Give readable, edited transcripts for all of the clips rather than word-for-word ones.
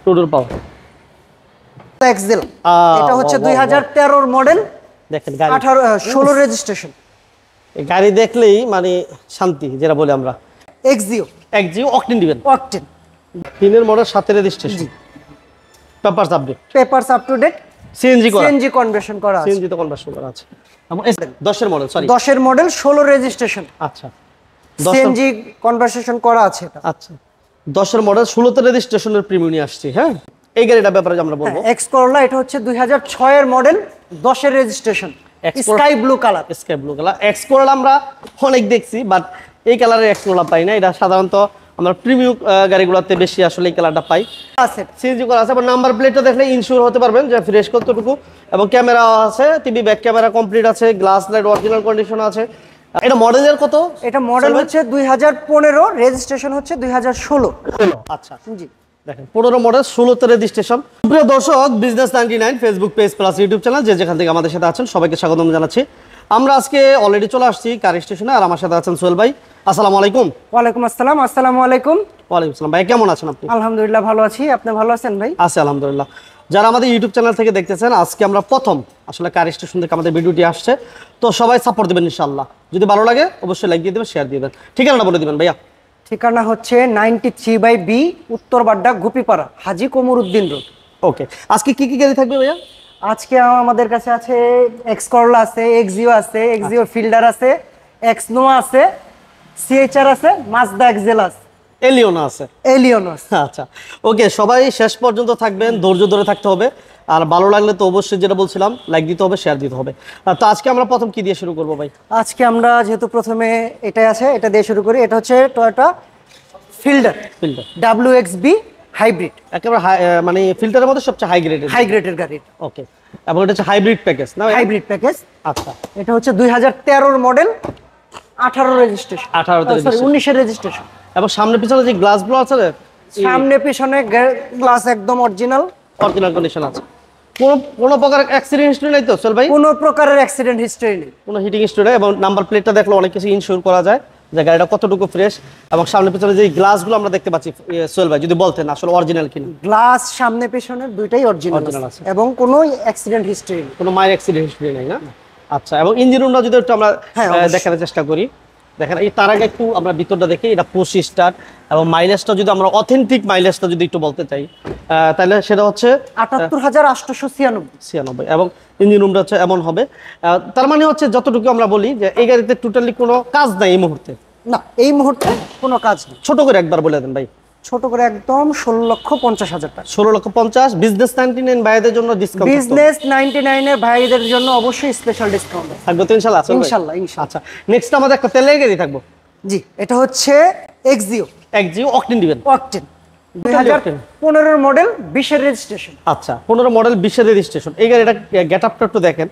Tudor পাওয়ার Excel, এটা হচ্ছে 2013 এর মডেল। দেখেন গাড়ি 16 রেজিস্ট্রেশন। এই গাড়ি দেখলেই মানে শান্তি, যেটা বলি আমরা। এক্সিও অকটেন দিবেন, অকটেন 3 এর model 7 registration, papers update, papers up to date, CNG conversion করা আছে, সিএনজি তো কনভার্সন করা আছে। এবং 10 এর মডেল, সরি 10 এর মডেল 16 রেজিস্ট্রেশন। আচ্ছা, সিএনজি কনভার্সন করা আছে এটা। আচ্ছা 10 এর মডেল 16 তে রেজিস্ট্রেশনের প্রিমিয়াম নিয়ে আসছে। হ্যাঁ, এই গাড়িটার ব্যাপারে আমরা বলবো। এক্স করোলা, এটা হচ্ছে 2006 এর মডেল, 10 এর registration, sky blue colour. Sky blue colour X Corolla আমরা অনেক দেখছি, বাট এই কালারের এক্স করোলা পাই না। এটা সাধারণত আমরা প্রিমিয়াম গাড়িগুলোতে বেশি আসলে এই কালারটা পাই। আছে সিএনজি করা আছে, এবং নাম্বার প্লেটটা দেখলে ইনশিওর হতে পারবেন যে ফ্রেশ কতটুকু। এবং ক্যামেরা আছে, টিভি ব্যাক ক্যামেরা কমপ্লিট আছে, গ্লাস লাইট অরিজিনাল কন্ডিশন আছে। এটা মডেলের কত? এটা মডেল হচ্ছে 2015, রেজিস্ট্রেশন হচ্ছে 2016। আচ্ছা জি, দেখেন 15 মডেল 16 তে রেজিস্ট্রেশন। প্রিয় দর্শক, business 99 Facebook page plus YouTube channel, যে যেখান থেকে আমাদের সাথে আছেন সবাইকে স্বাগতম জানাচ্ছি। আমরা আজকে অলরেডি চলে আসছি কার স্টেশনে, আর আমার সাথে আছেন সোহেল ভাই। আসসালামু আলাইকুম। ওয়ালাইকুম আসসালাম। আসসালামু আলাইকুম। ওয়ালাইকুম আসসালাম ভাই, কেমন আছেন আপনি? আলহামদুলিল্লাহ ভালো আছি, আপনি ভালো আছেন ভাই? আছি আলহামদুলিল্লাহ। যারা আমাদের ইউটিউব চ্যানেল থেকে দেখতেছেন, আজকে আমরা প্রথম আসলে কার স্টেশন থেকে আমাদের ভিডিওটি আসছে, তো সবাই সাপোর্ট দিবেন ইনশাআল্লাহ। যদি ভালো লাগে অবশ্যই লাইক দিয়ে দেবেন, শেয়ার দিয়ে দেবেন। ঠিকানাটা বলে দিবেন ভাইয়া। ঠিকানা হচ্ছে 93/B, উত্তর বাড্ডা, গুপিপাড়া, হাজী কমরউদ্দিন রোড। ওকে, আজকে কি কি গাড়ি থাকবে ভাইয়া? আজকে আমাদের কাছে আছে এক্স করলা আছে, এক্সিও আছে, এক্সিও ফিল্ডার আছে, এক্স নোয়া আছে, সিএইচআর আছে, মাজদা এক্সেল আছে, এলিয়ন আছে, এলিয়ন আছে। আচ্ছা ওকে, সবাই শেষ পর্যন্ত থাকবেন, ধৈর্য ধরে থাকতে হবে। আর ভালো লাগলে তো অবশ্যই যেটা বলছিলাম লাইক দিতে হবে, শেয়ার দিতে হবে। তো আজকে আমরা প্রথম কি দিয়ে শুরু করবো ভাই? আজকে আমরা যেহেতু প্রথমে এটাই আছে, এটা দিয়ে শুরু করি। এটা হচ্ছে টয়োটা ফিল্ডার WXB হাইব্রিড, একেবারে মানে ফিল্টারের মধ্যে সবচেয়ে হাই গ্রেডের গাড়ি। ওকে, এবং এটা হচ্ছে হাইব্রিড প্যাকেজ না? Hybrid package. আচ্ছা, এটা হচ্ছে 2013 মডেল, 18 রেজিস্ট্রেশন, 19 এর রেজিস্ট্রেশন। এবং সামনে পিছনে যে গ্লাসগুলো আছে, সামনে পিছনে গ্লাস একদম অরিজিনাল কন্ডিশন আছে। কোনো প্রকার অ্যাক্সিডেন্ট হিস্টরি নাই তো সোহেল ভাই? কোনো প্রকারের অ্যাক্সিডেন্ট হিস্টরি নেই, কোনো হিটিং হিস্টরি নেই। এবং নাম্বার প্লেটটা দেখলে অনেক কিছু ইনশিওর করা যায় যে গাড়িটা কতটুকু ফ্রেশ। এবং সামনে পিছনে যে গ্লাসগুলো আমরা দেখতে পাচ্ছি, সোহেল ভাই যদি বলতেন আসলে অরিজিনাল কিনা। গ্লাস সামনে পিছনে দুইটাই অরিজিনাল আছে, এবং কোনো অ্যাক্সিডেন্ট হিস্টরি নেই, কোনো মাইর অ্যাক্সিডেন্ট হিস্টরি নাই না? আচ্ছা, এবং ইঞ্জিন রুমটা যদি একটু আমরা দেখানোর চেষ্টা করি। দেখেন, এই তার আগে একটু আমরা ভিতরটা দেখি। এটা 25 স্টার, এবং মাইলেজটা যদি আমরা অথেন্টিক মাইলেজটা যদি একটু বলতে চাই, তাহলে সেটা হচ্ছে 78,896। এবং ইঞ্জিন রুমটা হচ্ছে এমন হবে। তার মানে হচ্ছে যতটুকু আমরা বলি যে এই গাড়িতে টোটালি কোনো কাজ নাই এই মুহূর্তে। না, এই মুহূর্তে কোনো কাজ নেই। ছোট করে একবার বলে দেন ভাই। ছোট করে একদম 16,50,000 টাকা। 16,50,000। বিজনেস 99 ভাইদের জন্য ডিসকাউন্ট, বিজনেস 99 এর ভাইদের জন্য অবশ্যই স্পেশাল ডিসকাউন্ট থাকবে তো ইনশাআল্লাহ? ইনশাআল্লাহ। আচ্ছা, নেক্সট আমাদের একটা তেলের গাড়ি থাকবো। জি, এটা হচ্ছে এক্সিও অকটেন দিবেন, অকটেন 2015 মডেল, 20 এর রেজিস্ট্রেশন। আচ্ছা, 15 মডেল 20 এর রেজিস্ট্রেশন। এই গাড়িটা গেটআপটা একটু দেখেন,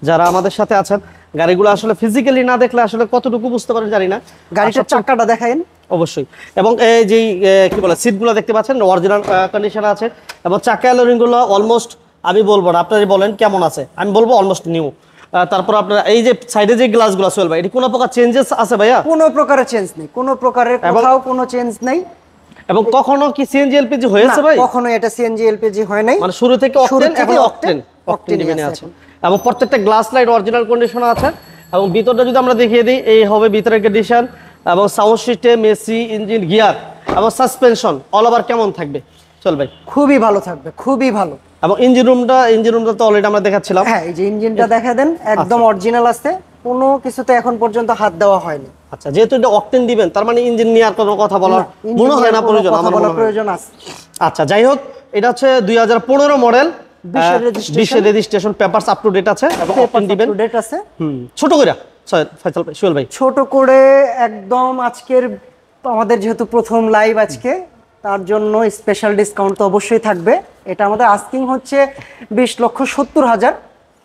যারা আমাদের সাথে আছেন। গাড়িগুলো আসলে ফিজিক্যালি না দেখলে আসলে কতটুকু বুঝতে পারেন জানি না। গাড়িটার চাকাটা দেখায়েন অবশ্যই। এবং এই যে কি বলে সিটগুলো দেখতে পাচ্ছেন অরিজিনাল কন্ডিশনে আছে, এবং চাকা অ্যালোরিংগুলো অলমোস্ট, আমি বলবো না, আপনারা বলেন কেমন আছে, আমি বলবো অলমোস্ট নিউ। তারপর আপনার এই যে সাইডে যে গ্লাসগুলো সোহেল ভাই, এটা কোনো প্রকার চেঞ্জেস আছে ভাইয়া? কোনো প্রকারের চেঞ্জ নেই, কোনো প্রকারের কোথাও কোনো চেঞ্জ নাই। এবং কখনো কি সিএনজি এলপিজি হয়েছে ভাই? কখনো এটা সিএনজি এলপিজি হয় নাই, মানে শুরু থেকে অকটেন মেনে আছে। এবং প্রত্যেকটা গ্লাস লাইট অরিজিনাল কন্ডিশনে আছে। এবং ভিতরটা যদি আমরা দেখিয়ে দিই, এই হবে ভিতরের কন্ডিশন। এবং sound system, AC, engine, gear এবং সাসপেনশন অল ওভার কেমন থাকবে চল ভাই? খুবই ভালো থাকবে, খুবই ভালো। এবং ইঞ্জিন রুমটা তো অলরেডি আমরা দেখাচ্ছিলাম। হ্যাঁ, এই যে ইঞ্জিনটা দেখা দেন, একদম অরিজিনাল আছে, কোনো কিছুতে এখন পর্যন্ত হাত দেওয়া হয়নি। আচ্ছা, যেহেতু এটা অকটেন দিবেন, তার মানে ইঞ্জিন নিয়ে আর কোনো কথা বলার মনে হয় না প্রয়োজন, আমার মনে হয় প্রয়োজন আছে। আচ্ছা, যাই হোক, এটা হচ্ছে 2015 মডেল, 20 এর registration, papers up to date আছে, এবং অকটেন দিবেন। ডেট আছে। ছোট করে সোহেল ভাই, ছোট করে একদম আজকের আমাদের যেহেতু প্রথম লাইভ আজকে, তার জন্য স্পেশাল ডিসকাউন্ট তো অবশ্যই থাকবে। এটা আমাদের আস্কিং হচ্ছে 20,70,000।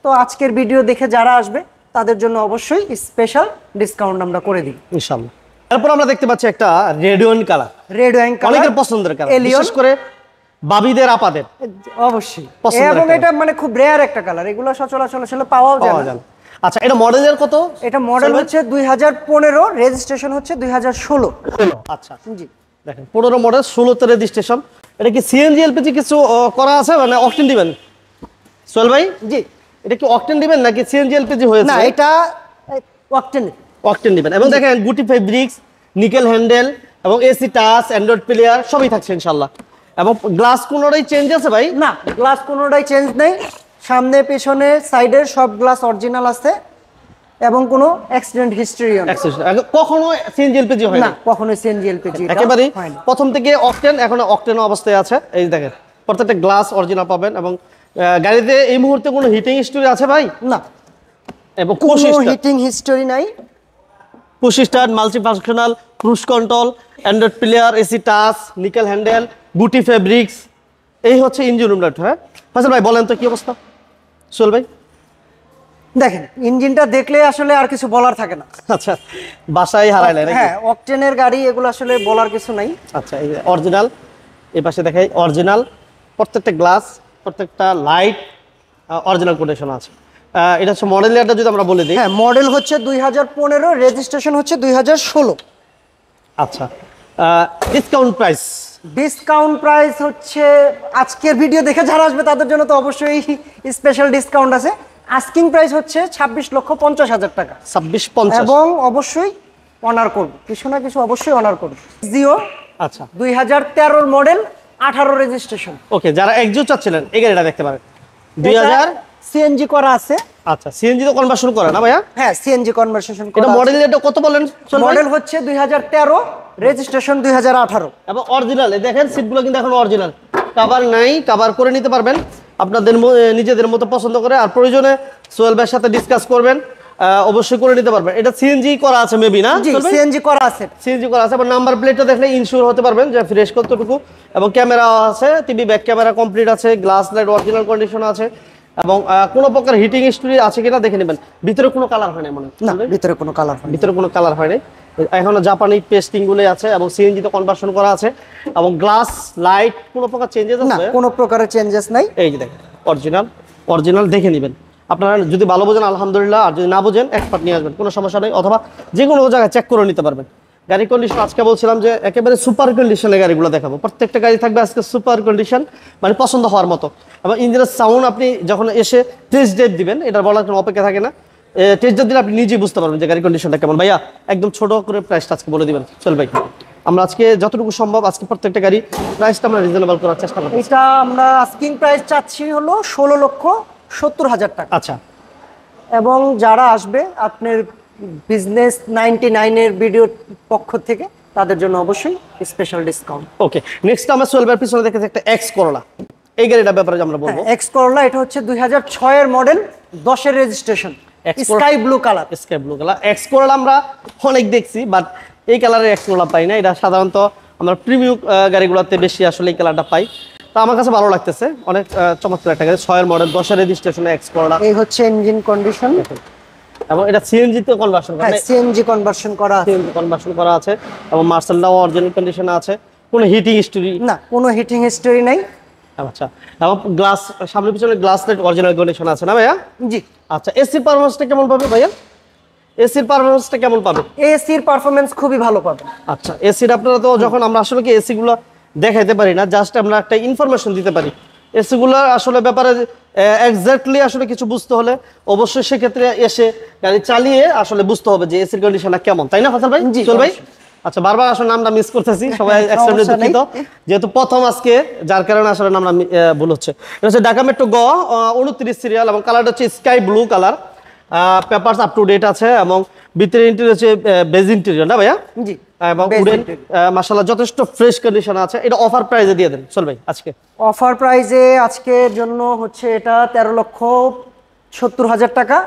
তো আজকের ভিডিও দেখে যারা আসবে তাদের জন্য অবশ্যই স্পেশাল ডিসকাউন্ট আমরা করে দিই ইনশাআল্লাহ। এরপর আমরা দেখতে পাচ্ছি একটা রেড ওয়াইন কালার, অনেকের পছন্দের কালার, বিশেষ করে বাবিদের আপাদের অবশ্যই। এবং এটা মানে খুব রেয়ার একটা কালার, এগুলো সচরাচর আসলে পাওয়াও যায় না। আচ্ছা, এটা মডেলের কত? এটা মডেল হচ্ছে 2015, রেজিস্ট্রেশন হচ্ছে 2016। আচ্ছা জি, দেখেন 15 মডেল 16 তে রেজিস্ট্রেশন। এটা কি সিএনজি এলপিজি কিছু করা আছে মানে অকটেন দিবেন সোহেল ভাই? জি। এটা কি অকটেন দিবেন নাকি সিএনজি এলপিজি হয়েছে? না, এটা অকটেন। অকটেন দিবেন এবং দেখেন গুটি ফেব্রিক্স, নিকেল হ্যান্ডেল এবং এসি টাচ, অ্যান্ড্রয়েড প্লেয়ার সবই থাকছে ইনশাআল্লাহ। এবং গ্লাস কোনোটাই চেঞ্জ আছে ভাই? না, গ্লাস কোনোটাই চেঞ্জ নেই। সামনে পেছনে সাইডের সব গ্লাস অরিজিনাল আছে এবং কোনো অ্যাক্সিডেন্ট হিস্ট্রিও নেই। কখনো সিএনজি এলপিজি হয় না, না? কখনোই সিএনজি এলপিজি একেবারে প্রথম থেকে অকটেন, এখনো অকটেন অবস্থায় আছে। এই দেখেন প্রত্যেকটা গ্লাস অরিজিনাল পাবেন এবং গাড়িতে এই মুহূর্তে কোনো হিটিং হিস্টরি আছে ভাই? না, এবং কোনো হিটিং হিস্টরি নাই। Push start, multifunctional, cruise control, Android player, AC touch, nickel handle, গুটি ফেব্রিক্স, এই হচ্ছে ইঞ্জিন রুম লাইট। হ্যাঁ ফাসল ভাই বলেন তো কি অবস্থা? সোহেল ভাই দেখেন ইঞ্জিনটা দেখলে আসলে আর কিছু বলার থাকে না। আচ্ছা, বাসায় হারাইলেন নাকি? হ্যাঁ, অকটেনের গাড়ি, এগুলো আসলে বলার কিছু নাই। আচ্ছা, এই অরিজিনাল, এই পাশে দেখাই অরিজিনাল, প্রত্যেকটা গ্লাস, প্রত্যেকটা লাইট অরিজিনাল কন্ডিশন আছে। এটা হচ্ছে মডেল ইয়ারটা যদি আমরা বলে দিই। হ্যাঁ, মডেল হচ্ছে 2015, রেজিস্ট্রেশন হচ্ছে 2016। আচ্ছা, ডিসকাউন্ট প্রাইস? ডিসকাউন্ট প্রাইস হচ্ছে আজকের ভিডিও দেখে যারা আসবে তাদের জন্য তো অবশ্যই স্পেশাল ডিসকাউন্ট আছে। আস্কিং প্রাইস হচ্ছে 26,50,000 টাকা। 26,50,000 এবং অবশ্যই অনার করব, কিছু না কিছু অবশ্যই অনার করব। জিও, আচ্ছা 2013 মডেল, 18 রেজিস্ট্রেশন। ওকে, যারা একজু চাচ্ছিলেন এই গাড়িটা দেখতে পারেন। 2000 সিএনজি করা আছে। আচ্ছা, সিএনজি তো কনভার্সন করে না ভাইয়া? হ্যাঁ, সিএনজি কনভার্সন এটা মডেল এটা কত বলেন? মডেল হচ্ছে 2013, রেজিস্ট্রেশন 2018। এবং অরিজিনাল, এই দেখেন সিটগুলো কিন্তু এখন অরিজিনাল, কভার নাই, কভার করে নিতে পারবেন আপনাদের নিজেদের মতো পছন্দ করে। আর প্রয়োজনে সোহেল ভাইয়ের সাথে ডিসকাস করবেন, অবশ্যই করে নিতে পারবেন। এটা সিএনজি করা আছে মেবি না? জি, সিএনজি করা আছে। সিএনজি করা আছে এবং নাম্বার প্লেটটা দেখলে ইনশিওর হতে পারবেন যে ফ্রেশ কতটুকু। এবং ক্যামেরা আছে, টিভি ব্যাক ক্যামেরা কমপ্লিট আছে, গ্লাস লাইট অরিজিনাল কন্ডিশন আছে এবং কোনো প্রকার হিটিং হিস্টরি আছে কিনা দেখে নেবেন। ভিতরে কোনো কালার হয় না মনে হয়? না, ভিতরে কোনো কালার হয় না। ভিতরে কোনো কালার হয় না, এখনো জাপানি পেস্টিং গুলো আছে এবং সিএনজি তে কনভার্সন করা আছে এবং গ্লাস লাইট কোনো প্রকার চেঞ্জেস না, আছে? কোনো প্রকারের চেঞ্জেস নাই। এই যে দেখেন অরিজিনাল, অরিজিনাল দেখে নেবেন আপনারা। যদি ভালো বোঝেন আলহামদুলিল্লাহ, আর যদি না বোঝেন এক্সপার্ট নিয়ে আসবেন, কোনো সমস্যা নেই। অথবা যে কোনো জায়গায় চেক করে নিতে পারবেন। গাড়ি কন্ডিশন আজকে বলছিলাম যে একেবারে সুপার কন্ডিশনে গাড়িগুলো দেখাবো। প্রত্যেকটা গাড়ি থাকবে আজকে সুপার কন্ডিশন, মানে পছন্দ হওয়ার মতো। এবং ইঞ্জিনের সাউন্ড আপনি যখন এসে টেস্ট ড্রাইভ দিবেন, এটা বলার কোনো অপেক্ষা থাকে না। টেস্ট ড্রাইভ দিলে আপনি নিজেই বুঝতে পারবেন যে গাড়ি কন্ডিশনটা কেমন। ভাইয়া একদম ছোট করে প্রাইসটা আজকে বলে দিবেন চল ভাই। আমরা আজকে যতটুকু সম্ভব আজকে প্রত্যেকটা গাড়ি প্রাইসটা আমরা রিজনেবল করার চেষ্টা করব। এটা আমরা আস্কিং প্রাইস চাচ্ছি হলো 16,70,000 টাকা। আচ্ছা, এবং যারা আসবে আপনার বিজনেস 99 এর ভিডিওর পক্ষ থেকে তাদের জন্য অবশ্যই স্পেশাল ডিসকাউন্ট। ওকে, নেক্সট আমরা সোলভার পিছনে দেখেছি একটা এক্স করলা, এই গাড়িটার ব্যাপারে আমরা বলবো। এক্স করলা, এটা হচ্ছে 2006 এর মডেল, 10 এর registration, sky blue colour. Sky blue colour X Corolla আমরা অনেক দেখছি, বাট এই কালারের এক্স করলা পাই না। এটা সাধারণত আমরা প্রিমিয়াম গাড়িগুলোতে বেশি আসলে এই কালারটা পাই। তো আমার কাছে ভালো লাগতেছে, অনেক চমৎকার একটা গাড়ি। 6 এর মডেল, 10 এর রেজিস্ট্রেশন এক্স করলা। এই হচ্ছে ইঞ্জিন কন্ডিশন এবং এটা সিএনজি তে কনভার্সন করা, সিএনজি কনভার্সন করা আছে। সিএনজি কনভার্সন করা আছে এবং মার্সেলটাও অরিজিনাল কন্ডিশনে আছে, কোনো হিটিং হিস্টরি না, কোনো হিটিং হিস্টরি নাই। আচ্ছা, এবং গ্লাস সামনে পিছনে গ্লাস লাইট অরিজিনাল কন্ডিশন আছে না ভাইয়া? জি। আচ্ছা, এসির পারফরম্যান্সটা কেমন পাবে ভাইয়া? এসির পারফরম্যান্সটা কেমন পাবে? এসির পারফরম্যান্স খুবই ভালো পাবে। আচ্ছা, এসির আপনারা তো যখন আমরা আসলে কি এসি গুলো দেখাইতে পারি না, জাস্ট আমরা একটা ইনফরমেশন দিতে পারি। এসি গুলো আসলে ব্যাপারে এক্স্যাক্টলি আসলে কিছু বুঝতে হলে অবশ্যই সেক্ষেত্রে এসে গাড়ি চালিয়ে আসলে বুঝতে হবে যে এসির কন্ডিশনটা কেমন, তাই না ফসল ভাই? চল ভাই। আচ্ছা, বারবার আসলে নামটা মিস করতেছি, সবাই এক্সট্রিমলি দুঃখিত, যেহেতু প্রথম আজকে, যার কারণে আসলে নামটা ভুল হচ্ছে। এটা হচ্ছে ঢাকা মেট্রো গ 29 সিরিয়াল এবং কালারটা হচ্ছে sky blue colour. Papers up to date আছে এবং ভিতরে ইন্টেরিয়র হচ্ছে বেজ ইন্টেরিয়র না ভাইয়া? জি। এবং উডেন মাশাআল্লাহ যথেষ্ট ফ্রেশ কন্ডিশন আছে। এটা অফার প্রাইসে দিয়ে দেন চল ভাই আজকে। অফার প্রাইসে আজকের জন্য হচ্ছে এটা 13,70,000 টাকা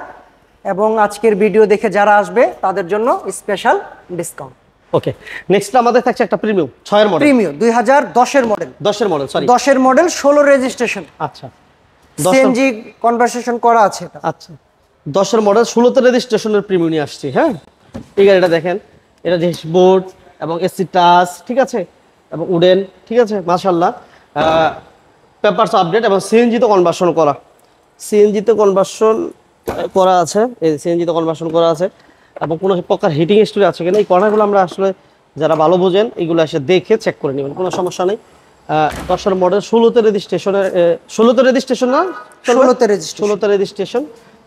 এবং আজকের ভিডিও দেখে যারা আসবে তাদের জন্য স্পেশাল ডিসকাউন্ট। ওকে, নেক্সট আমাদের থাকছে একটা প্রিমিয়াম 6 এর মডেল, প্রিমিয়াম 2010 এর মডেল, 10 এর মডেল, সরি 10 এর মডেল, 16 রেজিস্ট্রেশন। আচ্ছা, সিএনজি কনভার্সেশন করা আছে এটা। আচ্ছা, 10 এর মডেল, 16 রেজিস্ট্রেশনের প্রিমিয়াম নিয়ে আসছি। হ্যাঁ, এই গাড়িটা দেখেন, এটা ড্যাশবোর্ড এবং এসি টাচ ঠিক আছে এবং উডেন ঠিক আছে মাশাআল্লাহ। পেপারস আপডেট এবং সিএনজি তে কনভার্সন করা, সিএনজি তে কনভার্সন করা আছে, এই সিএনজি তে কনভার্সন করা আছে এবং কোনো প্রকার হিটিং হিস্টরি আছে কিনা এই কর্নারগুলো আমরা আসলে যারা ভালো বোঝেন এগুলো এসে দেখে চেক করে নেবেন, কোনো সমস্যা নেই। 10 মডেল 16তে রেজিস্ট্রেশনের 16তে রেজিস্ট্রেশন না 16তে রেজিস্ট্রেশন। 16তে রেজিস্ট্রেশন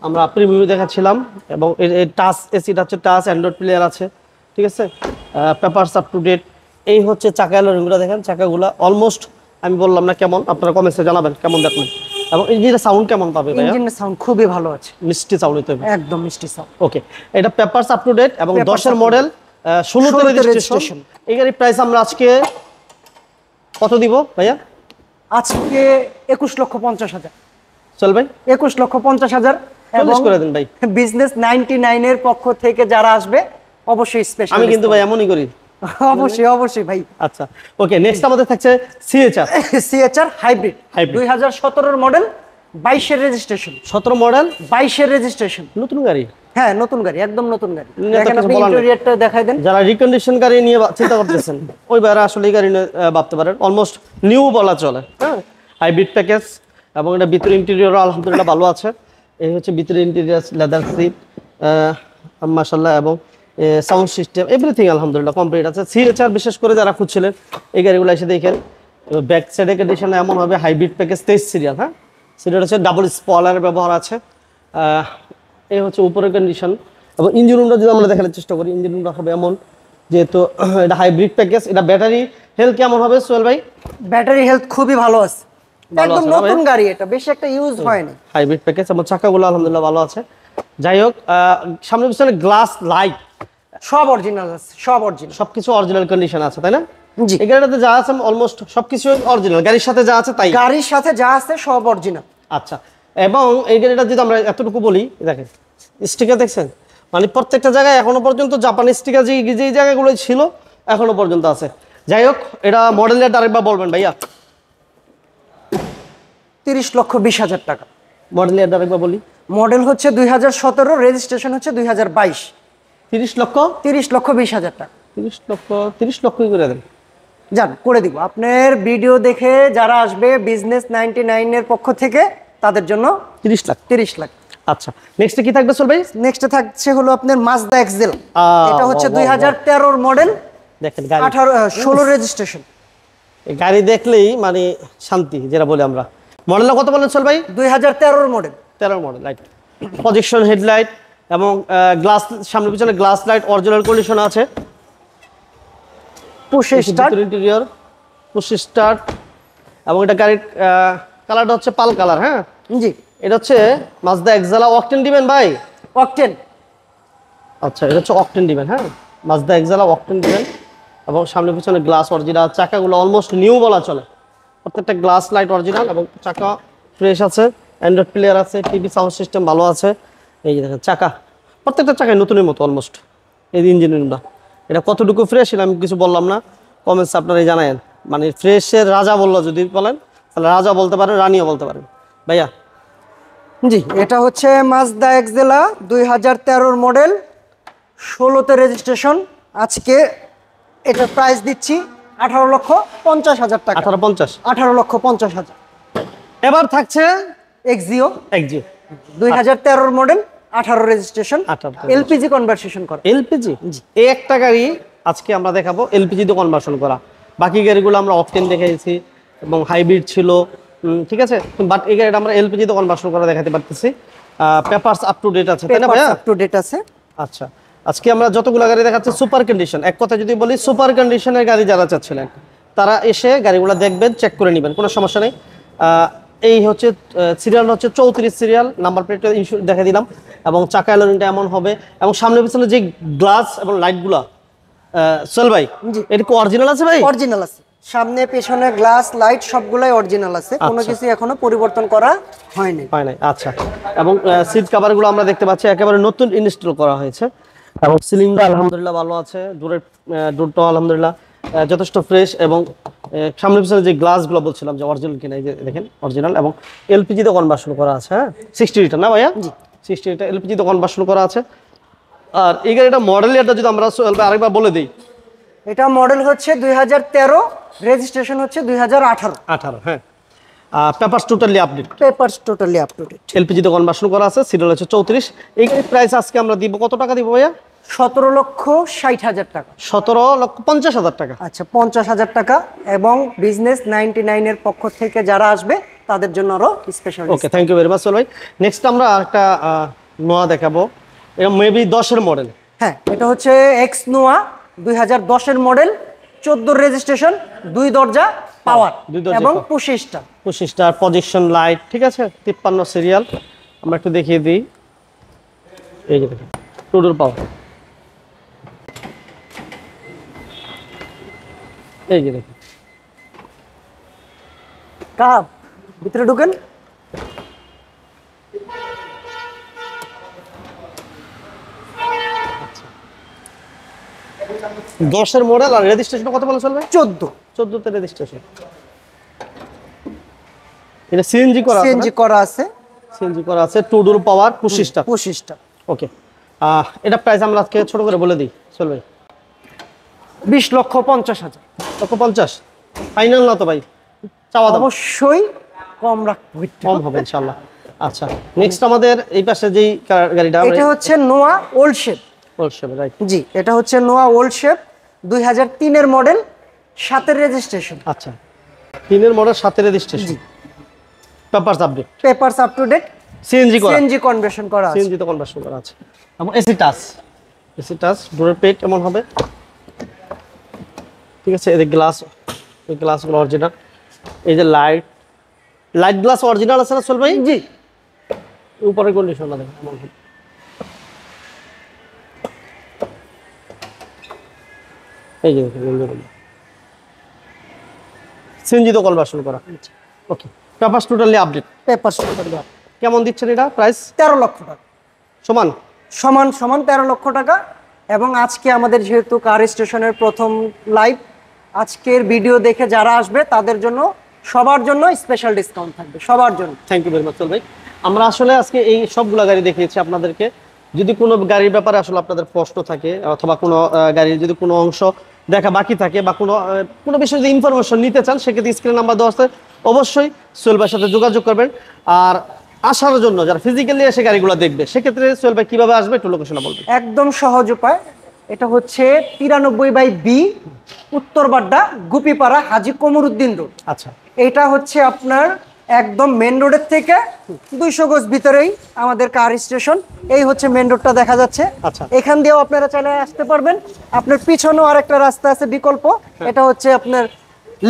আমরা প্রিমিয়াম দেখাচ্ছিলাম এবং এর টাচ এসিটা হচ্ছে টাচ অ্যান্ড্রয়েড প্লেয়ার আছে, ঠিক আছে। Papers up to date. এই হচ্ছে চাকা এলোরিংগুলো দেখেন, চাকাগুলো অলমোস্ট আমি বললাম না কেমন, আপনারা কমেন্টসে জানাবেন কেমন দেখলেন। এবং ইঞ্জিনের সাউন্ড কেমন পাবে ভাইয়া? ইঞ্জিনের সাউন্ড খুবই ভালো আছে, মিষ্টি সাউন্ড হতে হবে, একদম মিষ্টি সাউন্ড। ওকে। এটা পেপারস আপ টু ডেট এবং Papers 10 এর up to মডেল 16তে 16তে রেজিস্ট্রেশন। registration। এই গাড়ির প্রাইস আমরা আজকে কত দিব ভাইয়া? আজকে 21,50,000। চল ভাই 21,50,000 এবং 40 করে দিন ভাই। বিজনেস 99 এর পক্ষ থেকে যারা আসবে অবশ্যই স্পেশাল। আমি কিন্তু ভাই এমনই করি। অবশ্যই ভাই। আচ্ছা ওকে, নেক্সট আমাদের থাকছে সিএচআর সিএচআর হাইব্রিড Hybrid। 2017 এর মডেল, 22 এর রেজিস্ট্রেশন। 17 মডেল 22 এর রেজিস্ট্রেশন, নতুন গাড়ি। হ্যাঁ নতুন গাড়ি, একদম নতুন গাড়ি। তো দেখেন কিছু আপনি বলার নেই। ইন্টেরিয়রটা দেখাই দেন। যারা রিকন্ডিশন গাড়ি নিয়ে চিন্তা করতেছেন ওই বাইরে আসলে এই গাড়ি নিয়ে ভাবতে পারেন, অলমোস্ট নিউ বলা চলে, হ্যাঁ। হাইব্রিড প্যাকেজ এবং এটা ভিতরে ইন্টেরিয়রও আলহামদুলিল্লাহ ভালো আছে। এই হচ্ছে ভিতরে ইন্টেরিয়র, লেদার সিট মাশাআল্লাহ, এবং সাউন্ড সিস্টেম এভরিথিং আলহামদুলিল্লাহ কমপ্লিট আছে। সিএচআর বিশেষ করে যারা খুঁজছিলেন এই গাড়িগুলো এসে দেখেন। ব্যাক সাইডে কন্ডিশনে এমন হবে, হাইব্রিড প্যাকেজ 23 সিরিয়াল, হ্যাঁ। সিরিয়াল হচ্ছে ডাবল স্পয়লারের ব্যবহার আছে। এই হচ্ছে উপরের কন্ডিশন এবং ইঞ্জিন রুমটা যদি আমরা দেখানোর চেষ্টা করি, ইঞ্জিন রুমটা হবে এমন, যেহেতু এটা হাইব্রিড প্যাকেজ। এটা ব্যাটারি হেলথ কেমন হবে সোহেল ভাই? ব্যাটারি হেলথ খুবই ভালো আছে, ভালো একদম আছে না ভাই? নতুন গাড়ি, এটা বেশি একটা ইউজ হয়নি। হাইব্রিড প্যাকেজ এবং চাকাগুলো আলহামদুলিল্লাহ ভালো আছে। যাই হোক, সামনে পিছনে গ্লাস লাইট সব অরিজিনাল আছে, সব অরিজিনাল। সবকিছু অরিজিনাল কন্ডিশন আছে, তাই না? জি, এই গাড়িটাতে যা আছে অলমোস্ট সবকিছু অরিজিনাল, গাড়ির সাথে যা আছে তাই। গাড়ির সাথে যা আছে সব অরিজিনাল। আচ্ছা, এবং এই গাড়িটা যদি আমরা এতটুকু বলি, দেখেন স্টিকার দেখছেন, মানে প্রত্যেকটা জায়গায় এখনো পর্যন্ত জাপানি স্টিকার যে জায়গাগুলো ছিল এখনো পর্যন্ত আছে। যাই হোক, এটা মডেলের আরেকবার বলবেন ভাইয়া। 30,20,000 টাকা মডেলের আরেকবার বলি। মডেল হচ্ছে 2017, রেজিস্ট্রেশন হচ্ছে 2022। 30 লক্ষ 30,20,000 টাকা 30 লক্ষই করে দেন। যান করে দিব। আপনার ভিডিও দেখে যারা আসবে বিজনেস 99 এর পক্ষ থেকে তাদের জন্য 30 লাখ। 30 লাখ। আচ্ছা, নেক্সটে কি থাকবে সোল ভাই? নেক্সটে থাকছে হলো আপনার মাজদা এক্সেল। এটা হচ্ছে বাহ, বাহ, 2013 মডেল, দেখেন গাড়ি 16 রেজিস্ট্রেশন। এই গাড়ি দেখলেই মানে শান্তি, যেটা বলি আমরা। মডেলটা কত বলেন সোল ভাই? 2013 model. 13 model. Light projection headlight এবং গ্লাস, সামনে পিছনে গ্লাস লাইট অরিজিনাল কন্ডিশন আছে। Push start, interior push start এবং এটা গাড়ির কালারটা হচ্ছে পাল কালার, হ্যাঁ। জি এটা হচ্ছে মাজদা এক্সালা অকটেন দিবেন ভাই? অকটেন। আচ্ছা, এটা হচ্ছে অকটেন দিবেন, হ্যাঁ। মাজদা এক্সালা অকটেন দিবেন এবং সামনে পিছনে গ্লাস অরিজিনাল, চাকাগুলো অলমোস্ট নিউ বলা চলে। প্রত্যেকটা গ্লাস লাইট অরিজিনাল এবং চাকা ফ্রেশ আছে, অ্যান্ড্রয়েড প্লেয়ার আছে, টিভি সাউন্ড সিস্টেম ভালো আছে। এই যে দেখেন চাকা, প্রত্যেকটা চাকায় নতুনের মতো অলমোস্ট। এই ইঞ্জিনটা এটা কতটুকু ফ্রেশ আমি কিছু বললাম না, কমেন্টস আপনারাই জানায়েন। মানে ফ্রেশের রাজা বললো যদি বলেন তাহলে রাজা বলতে পারেন, রানীও বলতে পারেন ভাইয়া। জি, এটা হচ্ছে মাজদা এক্সেলা 2013 মডেল, 16তে রেজিস্ট্রেশন। আজকে এটা প্রাইস দিচ্ছি 18,50,000 টাকা। 1850। 18,50,000। এবার থাকছে Axio Axio 2013 model, 18 registration, 18 LPG conversation করা। এলপিজি। এই একটা গাড়ি আজকে আমরা দেখাবো এলপিজি তে কনভার্সন করা। বাকি গাড়িগুলো আমরা অকটেন দেখাইছি এবং হাইব্রিড ছিল, ঠিক আছে। বাট এই গাড়িটা আমরা এলপিজি তে কনভার্সন করা দেখাতে পারতেছি। পেপারস আপ টু ডেট আছে, তাই না ভাইয়া? আপ টু ডেট আছে। আচ্ছা, আজকে আমরা যতগুলো গাড়ি দেখাচ্ছি সুপার কন্ডিশন। এক কথা যদি বলি, সুপার কন্ডিশনের গাড়ি যারা চাচ্ছিলেন তারা এসে গাড়িগুলো দেখবেন, চেক করে নেবেন, কোনো সমস্যা নেই। এই হচ্ছে সিরিয়াল হচ্ছে 34 সিরিয়াল, নাম্বার প্লেটটা দেখা দিলাম এবং চাকা এলোরিংটা এমন হবে এবং সামনে পিছনে যে গ্লাস এবং লাইটগুলা সোহেল ভাই জি। এটা কি অরিজিনাল আছে ভাই? অরিজিনাল আছে, সামনে পেছনে গ্লাস লাইট সবগুলাই অরিজিনাল আছে, কোনো আচ্ছা। কিছু এখনো পরিবর্তন করা হয়নি। হয় নাই, আচ্ছা। এবং সিট কভারগুলো আমরা দেখতে পাচ্ছি একেবারে নতুন ইনস্টল করা হয়েছে এবং সিলিংটা আলহামদুলিল্লাহ ভালো আছে। ডোরটাও আলহামদুলিল্লাহ যথেষ্ট ফ্রেশ এবং সামনে পিছনে যে গ্লাসগুলো বলছিলাম যে অরিজিনাল কিনা, এই যে দেখেন অরিজিনাল এবং এলপিজিতে কনভার্সন করা আছে, হ্যাঁ। 60 লিটার না ভাইয়া? জি, 60 লিটার এলপিজিতে কনভার্সন করা আছে। আর এই গাড়িটা মডেল এটা যদি আমরা আরেকবার বলে দিই, এটা মডেল হচ্ছে 2013, রেজিস্ট্রেশন হচ্ছে 2018। 18, হ্যাঁ। Papers totally update, papers totally up to date. এলপিজিতে কনভার্সন করা আছে, সিরিয়াল হচ্ছে 34। এই গাড়ির প্রাইস আজকে আমরা দিব কত টাকা দিব ভাইয়া? 17,60,000 টাকা। 17,50,000 টাকা। আচ্ছা, 50,000 টাকা। এবং বিজনেস 99 এর পক্ষ থেকে যারা আসবে তাদের জন্য আরো special. Okay, thank you very much ভাই। নেক্সট আমরা একটা নোয়া দেখাবো, এটা মেবি 10 এর মডেল। হ্যাঁ, এটা হচ্ছে এক্স নোয়া 2010 এর মডেল, 14 রেজিস্ট্রেশন, 2 দরজা পাওয়ার এবং 25টা 25টা পজিশন লাইট, ঠিক আছে, 53 সিরিয়াল। আমরা একটু দেখিয়ে দিই, এই যে দেখুন টুডুর পাওয়ার, এই যে দেখুন কাপ। ভিতরে ঢুকেন। 10 এর মডেল। আর রেজিস্ট্রেশন কত বলে চলবে? 14 তে রেজিস্ট্রেশন। এটা সিএনজি করা আছে, সিএনজি করা আছে, সিএনজি করা আছে, টুডুর পাওয়ার 25টা। ওকে, এটা প্রাইস আমরা আজকে ছোট করে বলে দিই চলবে। 20,50,000। 1,50,000 ফাইনাল না তো ভাই? চাওয়া দাম অবশ্যই কম রাখবো, কম হবে ইনশাআল্লাহ। আচ্ছা, নেক্সট আমাদের এই পাশে যেই গাড়িটা, এটা হচ্ছে Noah old shape. Old shape, right? জি, এটা হচ্ছে নোয়া ওল্ড শেপ 2003 এর মডেল, 7 এর রেজিস্ট্রেশন। আচ্ছা, 3 এর মডেল, 7 এর registration, papers update, papers up to date, CNG করা, সিএনজি কনভার্সন করা আছে। সিএনজি তো কনভার্সন করা আছে। এবং এসি টাচ, ডোরের পেট এমন হবে, ঠিক আছে। এই গ্লাস, এই গ্লাসগুলো অরিজিনাল। এই যে লাইট গ্লাস অরিজিনাল আছে না চল ভাই? জি, উপরে কন্ডিশন না দেখেন এমন হবে। এই যে দেখুন সিএনজি তো কনভার্সন করা। ওকে, পেপারস টোটালি আপডেট। পেপারস কেমন দিচ্ছেন এটা প্রাইস? 13 লক্ষ টাকা। সমান সমান 13 লক্ষ টাকা। এবং আজকে আমাদের যেহেতু কার স্টেশনের প্রথম লাইভ, আজকের ভিডিও দেখে যারা আসবে তাদের জন্য, সবার জন্য স্পেশাল ডিসকাউন্ট থাকবে, সবার জন্য। থ্যাংক ইউ ভেরি মাচ ভাই। আমরা আসলে আজকে এই সবগুলা গাড়ি দেখিয়েছি আপনাদেরকে। যদি কোনো গাড়ির ব্যাপারে আসলে আপনাদের প্রশ্ন থাকে, অথবা কোনো গাড়ির যদি কোনো অংশ দেখা বাকি থাকে, বা কোনো বিষয়ে যদি ইনফরমেশন নিতে চান, সেক্ষেত্রে স্ক্রিন নাম্বার দেওয়া আছে, অবশ্যই সোহেল ভাইয়ের সাথে যোগাযোগ করবেন। আর আসার জন্য যারা ফিজিক্যালি এসে গাড়িগুলো দেখবে, সেক্ষেত্রে সোহেল ভাই কীভাবে আসবে একটু লোকেশন বলবেন। একদম সহজ উপায়। এটা হচ্ছে 93/B, উত্তর বাড্ডা, গুপিপাড়া, হাজী কমরুদ্দিন রোড। আচ্ছা, এটা হচ্ছে আপনার একদম মেন রোডের থেকে 200 গজ ভিতরেই আমাদের কার স্টেশন। এই হচ্ছে মেন রোডটা দেখা যাচ্ছে। আচ্ছা, এখান দিয়েও আপনারা চাইলে আসতে পারবেন। আপনার পিছনেও আরেকটা রাস্তা আছে বিকল্প, এটা হচ্ছে আপনার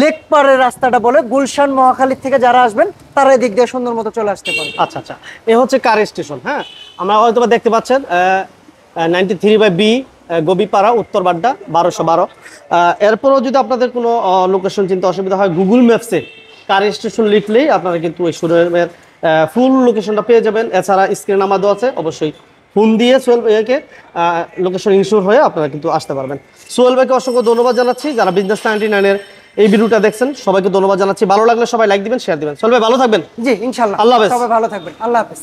লেক পাড়ের রাস্তাটা বলে, গুলশান মহাখালী থেকে যারা আসবেন তারা এই দিক দিয়ে সুন্দর মতো চলে আসতে পারবেন। আচ্ছা, এ হচ্ছে কার স্টেশন। হ্যাঁ, আমরা হয়তো দেখতে পাচ্ছেন 93/B, গবিপাড়া, উত্তর বাড্ডা, 1212। এরপরও যদি আপনাদের কোনো লোকেশন চিন্তা অসুবিধা হয়, গুগল ম্যাপসে কার স্টেশন লিখলেই আপনারা কিন্তু ওই শোরুমের ফুল লোকেশনটা পেয়ে যাবেন। এছাড়া স্ক্রিন নাম্বার দেওয়া আছে, অবশ্যই ফোন দিয়ে সোহেল ভাইকে লোকেশন ইনশিওর হয়ে আপনারা কিন্তু আসতে পারবেন। সোহেল ভাইকে অসংখ্য ধন্যবাদ জানাচ্ছি। যারা বিজনেস 99-এর এই ভিডিওটা দেখছেন সবাইকে ধন্যবাদ জানাচ্ছি। ভালো লাগলে সবাই লাইক দিবেন, শেয়ার দিবেন। সোহেল ভাই ভালো থাকবেন। জি, ইনশাআল্লাহ। আল্লাহ হাফেজ। সবাই ভালো থাকবেন। আল্লাহ হাফেজ।